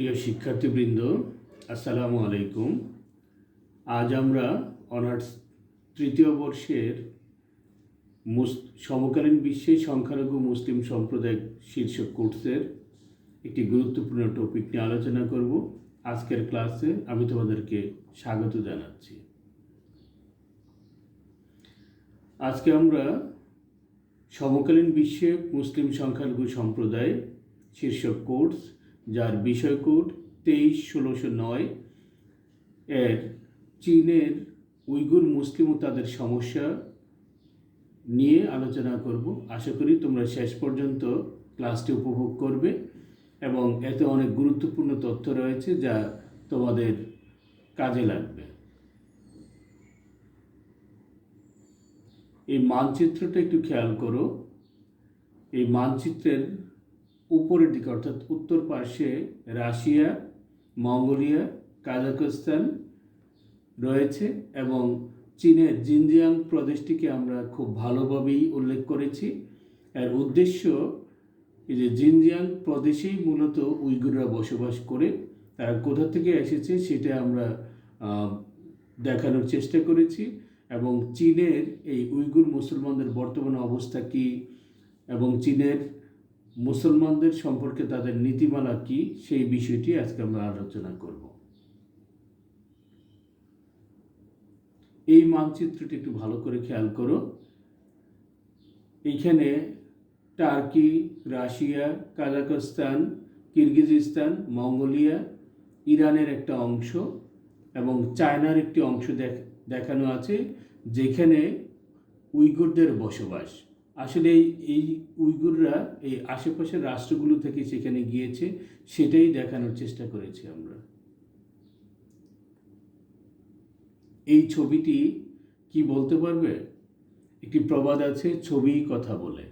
প্রিয় শিক্ষার্থীবৃন্দ, আসসালামু আলাইকুম। আজ আমরা অনার্স তৃতীয় বর্ষের সমকালীন বিশ্বে সংখ্যালঘু মুসলিম সম্প্রদায় শীর্ষক কোর্সের একটি গুরুত্বপূর্ণ টপিক নিয়ে আলোচনা করব। আজকের ক্লাসে আমি তোমাদেরকে স্বাগত জানাচ্ছি। আজকে আমরা সমকালীন বিশ্বে মুসলিম সংখ্যালঘু সম্প্রদায় শীর্ষক কোর্স, যার বিষয় কোড 23-1609 এর চীনের উইগুর মুসলিম ও তাদের সমস্যা নিয়ে আলোচনা করব। আশা করি তোমরা শেষ পর্যন্ত ক্লাসটি উপভোগ করবে এবং এতে অনেক গুরুত্বপূর্ণ তথ্য রয়েছে যা তোমাদের কাজে লাগবে। এই মানচিত্রটা একটু খেয়াল করো। এই মানচিত্রের উপরের দিকে অর্থাৎ উত্তর পার্শ্বে রাশিয়া, মঙ্গোলিয়া, কাজাখস্তান রয়েছে এবং চীনের জিনজিয়াং প্রদেশটিকে আমরা খুব ভালোভাবেই উল্লেখ করেছি। এর উদ্দেশ্য এই যে জিনজিয়াং প্রদেশেই মূলত উইগুররা বসবাস করে। তারা কোথা থেকে এসেছে সেটা আমরা দেখানোর চেষ্টা করেছি এবং চীনের এই উইগুর মুসলমানদের বর্তমান অবস্থা কী এবং চীনের মুসলমানদের সম্পর্কে তাদের নীতিমালা কী সেই বিষয়টি আজকে আমরা আলোচনা করব। এই মানচিত্রটি একটু ভালো করে খেয়াল করো। এইখানে turkey, Russia, Kazakhstan, Kyrgyzstan, Mongolia, ইরানের একটা অংশ এবং চায়নার একটি অংশ দেখানো আছে যেখানে উইগুরদের বসবাস। আসলে এই উইগুররা এই আশেপাশের রাষ্ট্রগুলো থেকে সেখানে গিয়েছে, সেটাই দেখানোর চেষ্টা করেছি আমরা। এই ছবিটি কি বলতে পারবে? একটি প্রবাদ আছে, ছবি কথা বলে।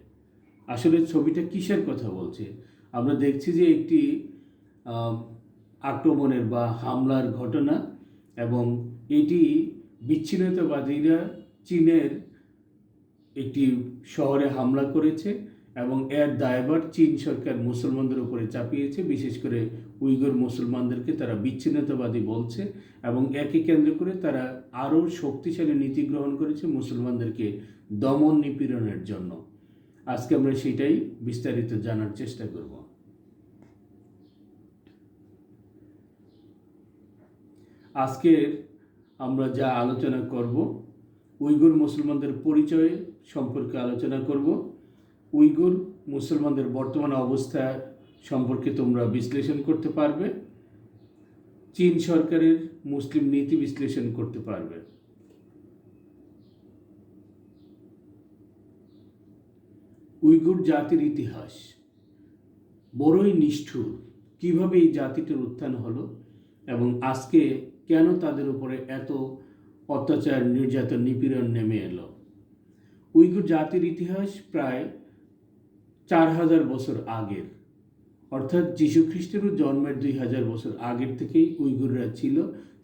আসলে ছবিটা কিসের কথা বলছে? আমরা দেখছি যে একটি আক্রমণের বা হামলার ঘটনা এবং এটি বিচ্ছিন্নতাবাদীরা চীনের একটি শহরে হামলা করেছে এবং এর দায়ভার চীন সরকার মুসলমানদের উপরে চাপিয়েছে। বিশেষ করে উইগুর মুসলমানদেরকে তারা বিচ্ছিন্নতাবাদী বলছে এবং একে কেন্দ্র করে তারা আরও শক্তিশালী নীতি গ্রহণ করেছে মুসলমানদেরকে দমন নিপীড়নের জন্য। আজকে আমরা সেটাই বিস্তারিত জানার চেষ্টা করব। আজকে আমরা যা আলোচনা করব, উইগুর মুসলমানদের পরিচয় সম্পর্কে আলোচনা করব। উইগুর মুসলমানদের বর্তমান অবস্থা সম্পর্কে তোমরা বিশ্লেষণ করতে পারবে। চীন সরকারের মুসলিম নীতি বিশ্লেষণ করতে পারবে। উইগুর জাতির ইতিহাস বড়ই নিষ্ঠুর। কিভাবে এই জাতিটার উত্থান হলো এবং আজকে কেন তাদের উপরে এত অত্যাচার, নির্যাতন, নিপীড়ন নেমে এলো। উইগুর জাতির ইতিহাস প্রায় 4000 বছর আগের, অর্থাৎ যীশুখ্রিস্টেরও জন্মের 2000 বছর আগের থেকেই উইগুররা ছিল।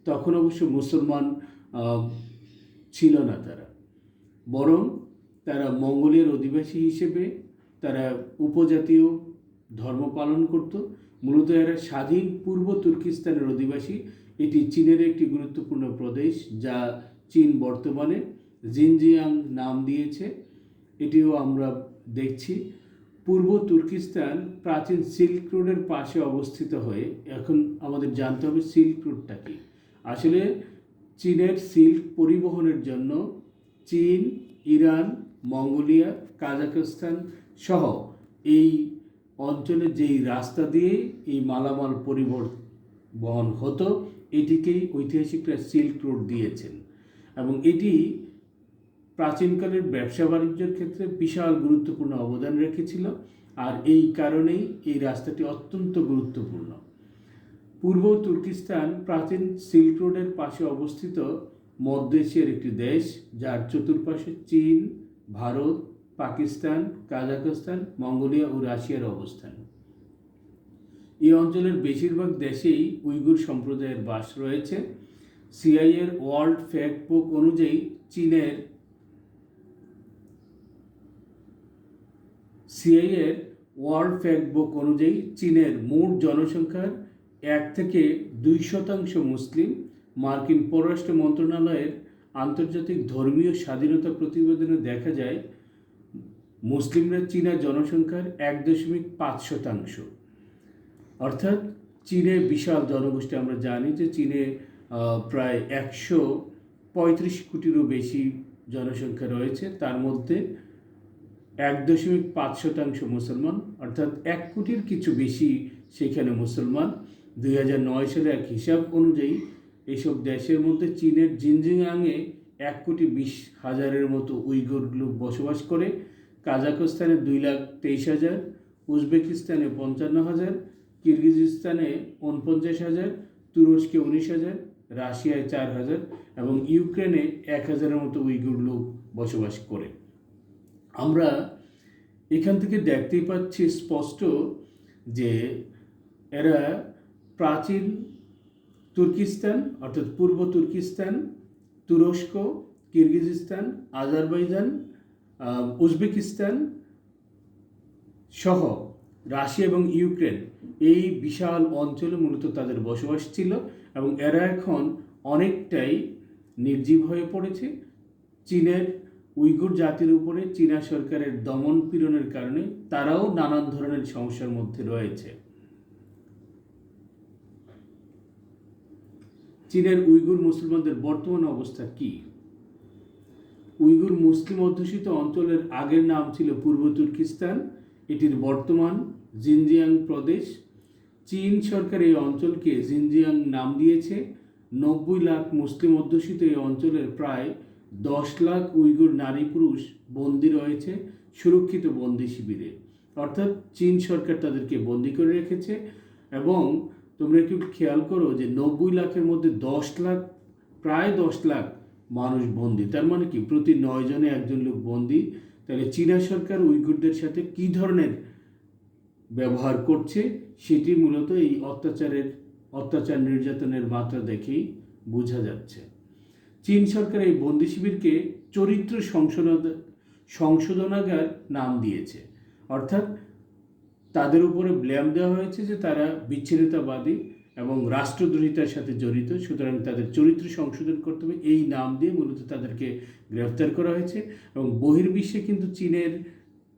তখন অবশ্য মুসলমান ছিল না তারা, বরং তারা মঙ্গোলিয়ার অধিবাসী হিসেবে তারা উপজাতীয় ধর্ম পালন করত। মূলত এরা স্বাধীন পূর্ব তুর্কিস্তানের অধিবাসী। এটি চীনের একটি গুরুত্বপূর্ণ প্রদেশ যা চীন বর্তমানে জিনজিয়াং নাম দিয়েছে। এটিও আমরা দেখছি। পূর্ব তুর্কিস্তান প্রাচীন সিল্ক রোডের পাশে অবস্থিত হয়ে, এখন আমাদের জানতে হবে সিল্ক রোডটা কি। আসলে চীনের সিল্ক পরিবহনের জন্য চীন, ইরান, মঙ্গোলিয়া, কাজাখস্তান সহ এই অঞ্চলে যেই রাস্তা দিয়ে এই মালামাল পরিবহন হতো এটিকেই ঐতিহাসিকরা সিল্ক রোড দিয়েছেন এবং এটি প্রাচীনকালের ব্যবসা বাণিজ্যের ক্ষেত্রে বিশাল গুরুত্বপূর্ণ অবদান রেখেছিল। আর এই কারণেই এই রাস্তাটি অত্যন্ত গুরুত্বপূর্ণ। পূর্ব তুর্কিস্তান প্রাচীন সিল্ক রোডের পাশে অবস্থিত মধ্য এশিয়ার একটি দেশ, যার চতুর্পাশে চীন, ভারত, পাকিস্তান, কাজাখস্তান, মঙ্গোলিয়া ও রাশিয়ার অবস্থান। এই অঞ্চলের বেশিরভাগ দেশেই উইগুর সম্প্রদায়ের বাস রয়েছে। সিআইএর ওয়ার্ল্ড ফ্যাক্ট বুক অনুযায়ী চীনের মোট জনসংখ্যার 1 থেকে 2% মুসলিম। মার্কিন পররাষ্ট্র মন্ত্রণালয়ের আন্তর্জাতিক ধর্মীয় স্বাধীনতা প্রতিবেদনে দেখা যায় মুসলিমরা চীনা জনসংখ্যার 1.5%। অর্থাৎ চীনে বিশাল জনগোষ্ঠী। আমরা জানি যে চীনে প্রায় 135 কোটিরও বেশি জনসংখ্যা রয়েছে, তার মধ্যে 1.5% মুসলমান, অর্থাৎ 1 কোটির কিছু বেশি সেখানে মুসলমান। 2009 সালে এক হিসাব অনুযায়ী এইসব দেশের মধ্যে চীনের জিনজিয়াংয়ে 1,20,000-এর মতো উইগুর লোক বসবাস করে। কাজাখস্তানে 2,23,000, উজবেকিস্তানে 55,000, কিরগিজস্তানে 49,000, তুরস্কে 19,000, রাশিয়ায় 4,000 এবং ইউক্রেনে 1,000-এর মতো উইগুর লোক বসবাস করে। আমরা এখান থেকে দেখতেই পাচ্ছি স্পষ্ট যে এরা প্রাচীন তুর্কিস্তান অর্থাৎ পূর্ব তুর্কিস্তান, তুরস্ক, কিরগিজস্তান, আজারবাইজান, উজবেকিস্তান সহ রাশিয়া এবং ইউক্রেন, এই বিশাল অঞ্চলে মূলত তাদের বসবাস ছিল এবং এরা এখন অনেকটাই নির্জীব হয়ে পড়েছে। চীনের উইগুর জাতির উপরে চীনা সরকারের দমন পীড়নের কারণে তারাও নানান ধরনের সমস্যার মধ্যে রয়েছে। চীনের উইগুর মুসলমানদের বর্তমান অবস্থা কি? উইগুর মুসলিম অধ্যুষিত অঞ্চলের আগের নাম ছিল পূর্ব তুর্কিস্তান, এটির বর্তমান জিনজিয়াং প্রদেশ। চীন সরকার এই অঞ্চলকে জিনজিয়াং নাম দিয়েছে। 90 লাখ মুসলিম অধ্যুষিত এই অঞ্চলের প্রায় 10 লাখ উইগুর নারী পুরুষ বন্দী রয়েছে সুরক্ষিত বন্দী শিবিরে, অর্থাৎ চীন সরকার তাদেরকে বন্দী করে রেখেছে। এবং তোমরা একটু খেয়াল করো যে 90 লাখের মধ্যে 10 লাখ, প্রায় 10 লাখ মানুষ বন্দী, তার মানে কি প্রতি 9 জনে একজন লোক বন্দী। তাহলে চীনা সরকার উইগুরদের সাথে কী ধরনের ব্যবহার করছে সেটি মূলত এই অত্যাচার নির্যাতনের মাত্রা দেখেই বোঝা যাচ্ছে। চীন সরকার এই বন্দি শিবিরকে চরিত্র সংশোধনাগার নাম দিয়েছে, অর্থাৎ তাদের উপরে ব্লেম দেওয়া হয়েছে যে তারা বিচ্ছিন্নতাবাদী এবং রাষ্ট্রদ্রোহিতার সাথে জড়িত, সুতরাং তাদের চরিত্র সংশোধন করতে হবে, এই নাম দিয়ে মূলত তাদেরকে গ্রেফতার করা হয়েছে। এবং বহির্বিশ্বে কিন্তু চীনের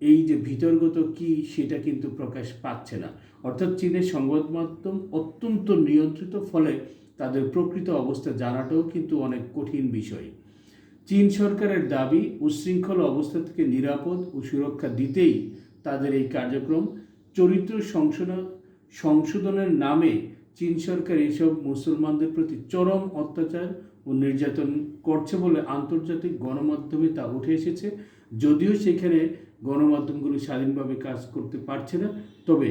এই যে ভিতরগত কি সেটা কিন্তু প্রকাশ পাচ্ছে না, অর্থাৎ চীনের সংবাদ মাধ্যম অত্যন্ত নিয়ন্ত্রিত, ফলে তাদের প্রকৃত অবস্থা জানাটাও কিন্তু অনেক কঠিন বিষয়। চীন সরকারের দাবি উচ্ছৃঙ্খল অবস্থা থেকে নিরাপদ ও সুরক্ষা দিতেই তাদের এই কার্যক্রম। চরিত্র সংশোধনের নামে চীন সরকার এইসব মুসলমানদের প্রতি চরম অত্যাচার ও নির্যাতন করছে বলে আন্তর্জাতিক গণমাধ্যমে তা উঠে এসেছে। যদিও সেখানে গণমাধ্যমগুলো স্বাধীনভাবে কাজ করতে পারছে না, তবে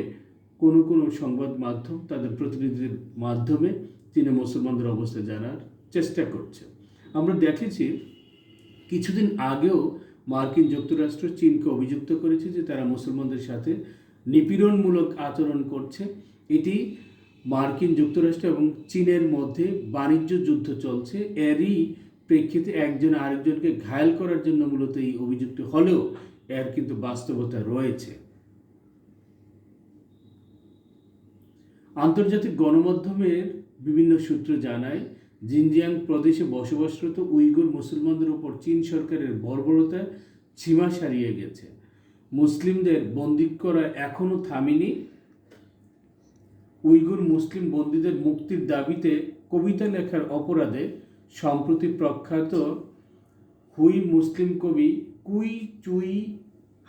কোনো কোনো সংবাদ মাধ্যম তাদের প্রতিনিধিদের মাধ্যমে চীনে মুসলমানদের অবস্থা জানার চেষ্টা করছে। আমরা দেখেছি কিছুদিন আগেও মার্কিন যুক্তরাষ্ট্র চীনকে অভিযুক্ত করেছে যে তারা মুসলমানদের সাথে নিপীড়নমূলক আচরণ করছে। এটি মার্কিন যুক্তরাষ্ট্র এবং চীনের মধ্যে বাণিজ্য যুদ্ধ চলছে, এরই প্রেক্ষিতে একজন আরেকজনকে ঘায়েল করার জন্য মূলত এই অভিযুক্ত হলেও এর কিন্তু বাস্তবতা রয়েছে। আন্তর্জাতিক গণমাধ্যমের বিভিন্ন সূত্র জানায় জিনজিয়াং প্রদেশে বসবাসরত উইগুর মুসলমানদের উপর চীন সরকারের বর্বরতা সীমা ছাড়িয়ে গেছে। মুসলিমদের বন্দী করা এখনও থামেনি। উইগুর মুসলিম বন্দীদের মুক্তির দাবিতে কবিতা লেখার অপরাধে সম্প্রতি প্রখ্যাত হুই মুসলিম কবি কুই চুই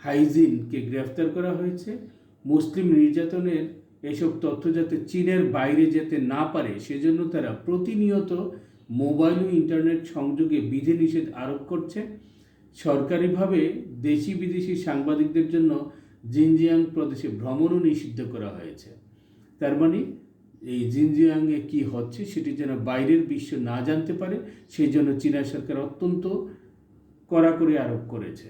হাইজিনকে গ্রেফতার করা হয়েছে। মুসলিম নির্যাতনের এসব তথ্য যাতে চীনের বাইরে যেতে না পারে সেজন্য তারা প্রতিনিয়ত মোবাইল ও ইন্টারনেট সংযোগে বিধিনিষেধ আরোপ করছে। সরকারিভাবে দেশি বিদেশি সাংবাদিকদের জন্য জিনজিয়াং প্রদেশে ভ্রমণও নিষিদ্ধ করা হয়েছে। তার মানে এই জিনজিয়াংয়ে কি হচ্ছে সেটি যেন বাইরের বিশ্ব না জানতে পারে, সেই জন্য চীনা সরকার অত্যন্ত কড়াকড়ি আরোপ করেছে।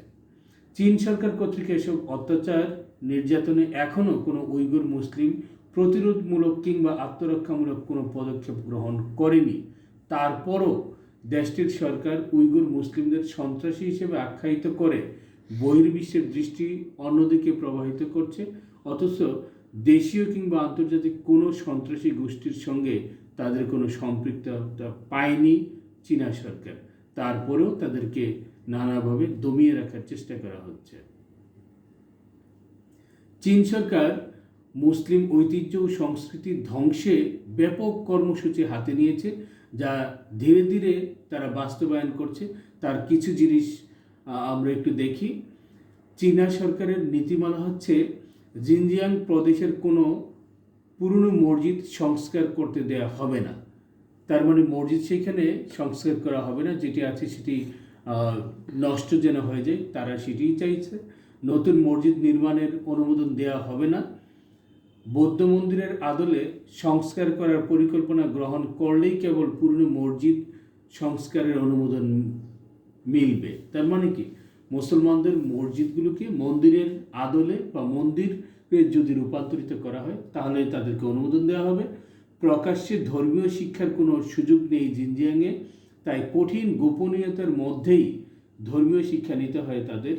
চীন সরকার কর্তৃক এসব অত্যাচার নির্যাতনে এখনও কোনো উইগুর মুসলিম প্রতিরোধমূলক কিংবা আত্মরক্ষামূলক কোনো পদক্ষেপ গ্রহণ করেনি। তারপরও দেশটির সরকার উইগুর মুসলিমদের সন্ত্রাসী হিসেবে আখ্যায়িত করে বহির্বিশ্বের দৃষ্টি অন্যদিকে প্রবাহিত করছে। অথচ দেশীয় কিংবা আন্তর্জাতিক কোনো সন্ত্রাসী গোষ্ঠীর সঙ্গে তাদের কোনো সম্পৃক্ততা পায়নি চীনা সরকার। তারপরেও তাদেরকে নানাভাবে দমিয়ে রাখার চেষ্টা করা হচ্ছে। চীন সরকার মুসলিম ঐতিহ্য ও সংস্কৃতির ধ্বংসে ব্যাপক কর্মসূচি হাতে নিয়েছে, যা ধীরে ধীরে তারা বাস্তবায়ন করছে। তার কিছু জিনিস আমরা একটু দেখি। চীনা সরকারের নীতিমালা হচ্ছে জিনজিয়াং প্রদেশের কোনো পুরনো মসজিদ সংস্কার করতে দেওয়া হবে না। তার মানে মসজিদ সেখানে সংস্কার করা হবে না, যেটি আছে সেটি নষ্ট যেন হয়ে যায়, তারা সেটিই চাইছে। নতুন মসজিদ নির্মাণের অনুমোদন দেওয়া হবে না। বৌদ্ধ মন্দিরের আদলে সংস্কার করার পরিকল্পনা গ্রহণ করলেই কেবল পুরনো মসজিদ সংস্কারের অনুমোদন মিলবে। তার মানে কি, মুসলমানদের মসজিদগুলোকে মন্দিরের আদলে বা মন্দিরে যদি রূপান্তরিত করা হয় তাহলে তাদেরকে অনুমোদন দেওয়া হবে। প্রকাশ্যে ধর্মীয় শিক্ষার কোনো সুযোগ নেই জিনজিয়াংয়ে, তাই কঠিন গোপনীয়তার মধ্যেই ধর্মীয় শিক্ষা নিতে হয় তাদের।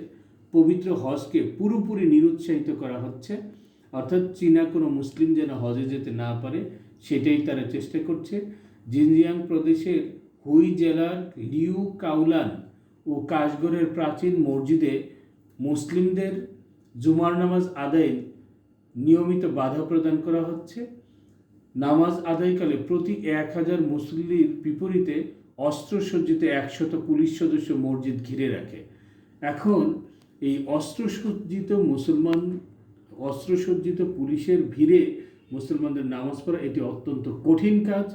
পবিত্র হজকে পুরোপুরি নিরুৎসাহিত করা হচ্ছে, অর্থাৎ চীনা কোনো মুসলিম যেন হজে যেতে না পারে সেটাই তারা চেষ্টা করছে। জিনজিয়াং প্রদেশের হুই জেলার লিউ কাউলান ও কাশগড়ের প্রাচীন মসজিদে মুসলিমদের জুমার নামাজ আদায়ে নিয়মিত বাধা প্রদান করা হচ্ছে। নামাজ আদায়কালে প্রতি 1000 মুসল্লির বিপরীতে অস্ত্রসজ্জিত 100 পুলিশ সদস্য মসজিদ ঘিরে রাখে। এখন এই অস্ত্রসজ্জিত পুলিশের ভিড়ে মুসলমানদের নামাজ পড়া এটি অত্যন্ত কঠিন কাজ।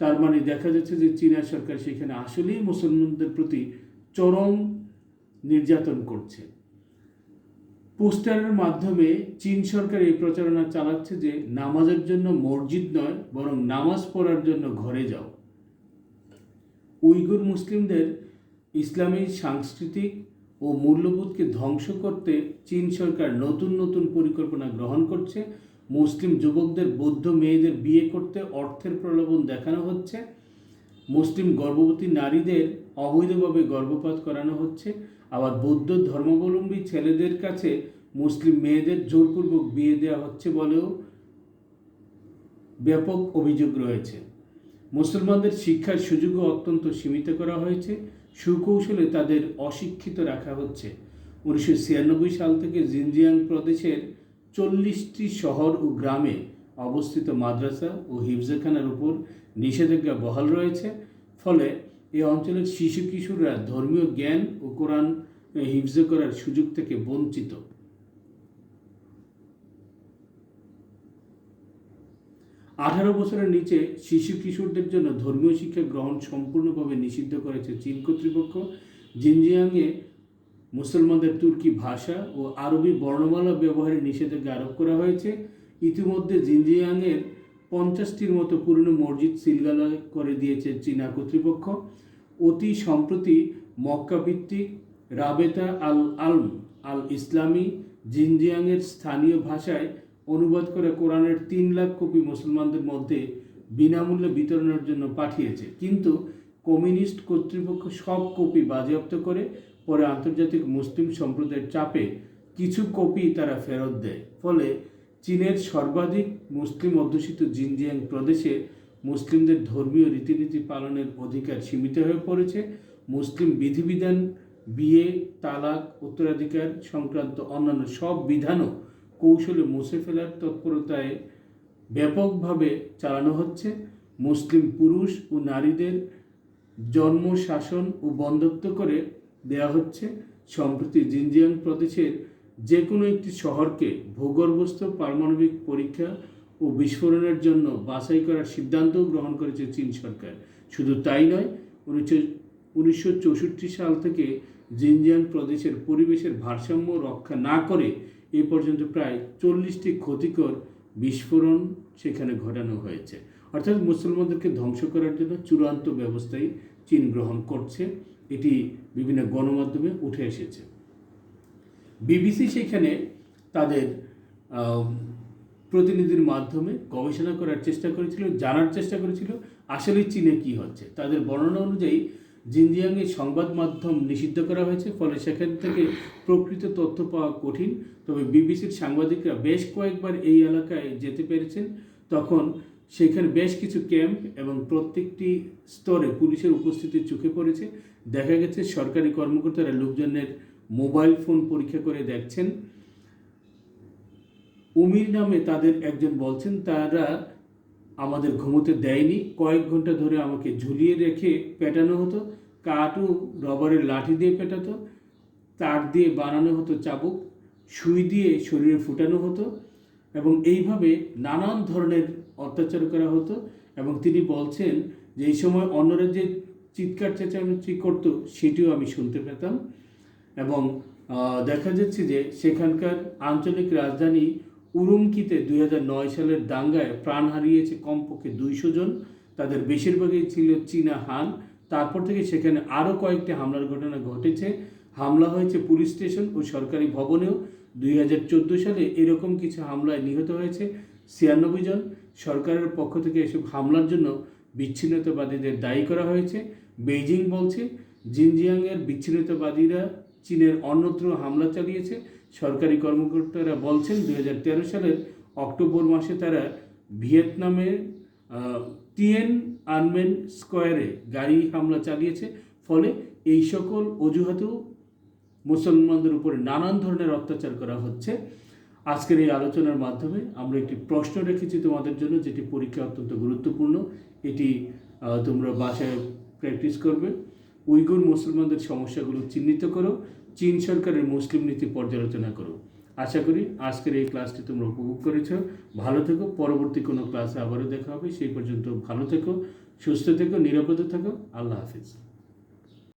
তার মানে দেখা যাচ্ছে যে চীনা সরকার সেখানে আসলেই মুসলমানদের প্রতি চরম নির্যাতন করছে। পোস্টারের মাধ্যমে চীন সরকার এই প্রচারণা চালাচ্ছে যে নামাজের জন্য মসজিদ নয়, বরং নামাজ পড়ার জন্য ঘরে যাও। উইগুর মুসলিমদের ইসলামী সাংস্কৃতিক ও মূল্যবোধকে ধ্বংস করতে চীন সরকার নতুন নতুন পরিকল্পনা গ্রহণ করছে। মুসলিম যুবকদের বৌদ্ধ মেয়েদের বিয়ে করতে অর্থের প্রলোভন দেখানো হচ্ছে। মুসলিম গর্ভবতী নারীদের অবৈধভাবে গর্ভপাত করানো হচ্ছে। আবার বৌদ্ধ ধর্মাবলম্বী ছেলেদের কাছে মুসলিম মেয়েদের জোরপূর্বক বিয়ে দেওয়া হচ্ছে বলেও ব্যাপক অভিযোগ রয়েছে। মুসলমানদের শিক্ষার সুযোগও অত্যন্ত সীমিত করা হয়েছে। সুকৌশলে তাদের অশিক্ষিত রাখা হচ্ছে। 1996 সাল থেকে জিনজিয়াং প্রদেশের 40টি শহর ও গ্রামে অবস্থিত মাদ্রাসা ও হিফজখানার উপর নিষেধাজ্ঞা বহাল রয়েছে। ফলে এই অঞ্চলের শিশু কিশোররা ধর্মীয় জ্ঞান ও কোরআন হিফজ করার সুযোগ থেকে বঞ্চিত। 18 বছরের নিচে শিশু কিশোরদের জন্য ধর্মীয় শিক্ষা গ্রহণ সম্পূর্ণভাবে নিষিদ্ধ করেছে চীন কর্তৃপক্ষ। জিনজিয়াংয়ে মুসলমানদের তুর্কি ভাষা ও আরবি বর্ণমালা ব্যবহারে নিষেধাজ্ঞা আরোপ করা হয়েছে। ইতিমধ্যে জিনজিয়াংয়ের 50টির মতো পুরনো মসজিদ সিলগালা করে দিয়েছে চীনা কর্তৃপক্ষ। অতি সম্প্রতি মক্কা ভিত্তিক রাবেতা আল আলম আল ইসলামী জিনজিয়াংয়ের স্থানীয় ভাষায় অনুবাদ করে কোরআনের 3 লাখ কপি মুসলমানদের মধ্যে বিনামূল্যে বিতরণের জন্য পাঠিয়েছে, কিন্তু কমিউনিস্ট কর্তৃপক্ষ সব কপি বাজেয়াপ্ত করে। পরে আন্তর্জাতিক মুসলিম সম্প্রদায়ের চাপে কিছু কপি তারা ফেরত দেয়। ফলে চীনের সর্বাধিক মুসলিম অধ্যুষিত জিনজিয়াং প্রদেশে মুসলিমদের ধর্মীয় রীতিনীতি পালনের অধিকার সীমিত হয়ে পড়েছে। মুসলিম বিধিবিধান, বিয়ে, তালাক, উত্তরাধিকার সংক্রান্ত অন্যান্য সব বিধানও কৌশলে মুছে ফেলার তৎপরতায় ব্যাপকভাবে চালানো হচ্ছে। মুসলিম পুরুষ ও নারীদের জন্ম, শাসন ও বন্ধ্যত্ব করে দেওয়া হচ্ছে। সম্প্রতি জিনজিয়াং প্রদেশের যে কোনো একটি শহরকে ভূগর্ভস্থ পারমাণবিক পরীক্ষা ও বিস্ফোরণের জন্য বাছাই করার সিদ্ধান্তও গ্রহণ করেছে চীন সরকার। শুধু তাই নয়, 1964 সাল থেকে জিনজিয়াং প্রদেশের পরিবেশের ভারসাম্য রক্ষা না করে এ পর্যন্ত প্রায় 40টি ক্ষতিকর বিস্ফোরণ সেখানে ঘটানো হয়েছে। অর্থাৎ মুসলমানদেরকে ধ্বংস করার জন্য চূড়ান্ত ব্যবস্থাই চীন গ্রহণ করছে। এটি বিভিন্ন গণমাধ্যমে উঠে এসেছে। বিবিসি সেখানে তাদের প্রতিনিধির মাধ্যমে গবেষণা করার চেষ্টা করেছিল, জানার চেষ্টা করেছিল আসলে চীনে কি হচ্ছে। তাদের বর্ণনা অনুযায়ী জিনজিয়াংয়ে সংবাদ মাধ্যম নিষিদ্ধ করা হয়েছে, ফলে সেখান থেকে প্রকৃত তথ্য পাওয়া কঠিন। তবে বিবিসির সাংবাদিকরা বেশ কয়েকবার এই এলাকায় যেতে পেরেছেন। তখন সেখানে বেশ কিছু ক্যাম্প এবং প্রত্যেকটি স্তরে পুলিশের উপস্থিতি চোখে পড়েছে। দেখা গেছে সরকারি কর্মকর্তারা লোকজনের মোবাইল ফোন পরীক্ষা করে দেখছেন। উমির নামে তাদের একজন বলছেন, তারা আমাদের ঘুমোতে দেয়নি, কয়েক ঘন্টা ধরে আমাকে ঝুলিয়ে রেখে পেটানো হতো, কাঠও রবারের লাঠি দিয়ে পেটাতো, তার দিয়ে বানানো হতো চাবুক, সুই দিয়ে শরীরে ফুটানো হতো এবং এইভাবে নানান ধরনের অত্যাচার করা হতো। এবং তিনি বলছেন যে এই সময় অন্যরা যে চিৎকার চেঁচামেচি করতো সেটিও আমি শুনতে পেতাম। এবং দেখা যাচ্ছে যে সেখানকার আঞ্চলিক রাজধানী উরুমকিতে 2009 সালের দাঙ্গায় প্রাণ হারিয়েছে কমপক্ষে 200 জন। তাদের বেশিরভাগই ছিল চীনা হান। তারপর থেকে সেখানে আরও কয়েকটি হামলার ঘটনা ঘটেছে। হামলা হয়েছে পুলিশ স্টেশন ও সরকারি ভবনেও। 2014 সালে এরকম কিছু হামলায় নিহত হয়েছে 96 জন। সরকারের পক্ষ থেকে এসব হামলার জন্য বিচ্ছিন্নতাবাদীদের দায়ী করা হয়েছে। বেইজিং বলছে জিনজিয়াংয়ের বিচ্ছিন্নতাবাদীরা চীনের অন্যত্র হামলা চালিয়েছে। সরকারি কর্মকর্তারা বলছেন 2013 সালের অক্টোবর মাসে তারা ভিয়েতনামের টিয়েন আনমেন স্কোয়ারে গাড়ি হামলা চালিয়েছে। ফলে এই সকল অজুহাতেও মুসলমানদের উপরে নানান ধরনের অত্যাচার করা হচ্ছে। আজকের এই আলোচনার মাধ্যমে আমরা একটি প্রশ্ন রেখেছি তোমাদের জন্য, যেটি পরীক্ষা অত্যন্ত গুরুত্বপূর্ণ। এটি তোমরা বাসায় প্র্যাকটিস করবে। উইগুর মুসলমানদের সমস্যাগুলো চিহ্নিত করো, চীন সরকারের মুসলিম নীতি পর্যালোচনা করো। আশা করি আজকের এই ক্লাসটি তোমরা উপভোগ করেছ। ভালো থেকো, পরবর্তী কোনো ক্লাসে আবারও দেখা হবে। সেই পর্যন্ত ভালো থেকো, সুস্থ থেকো, নিরাপদে থেকো। আল্লাহ হাফিজ।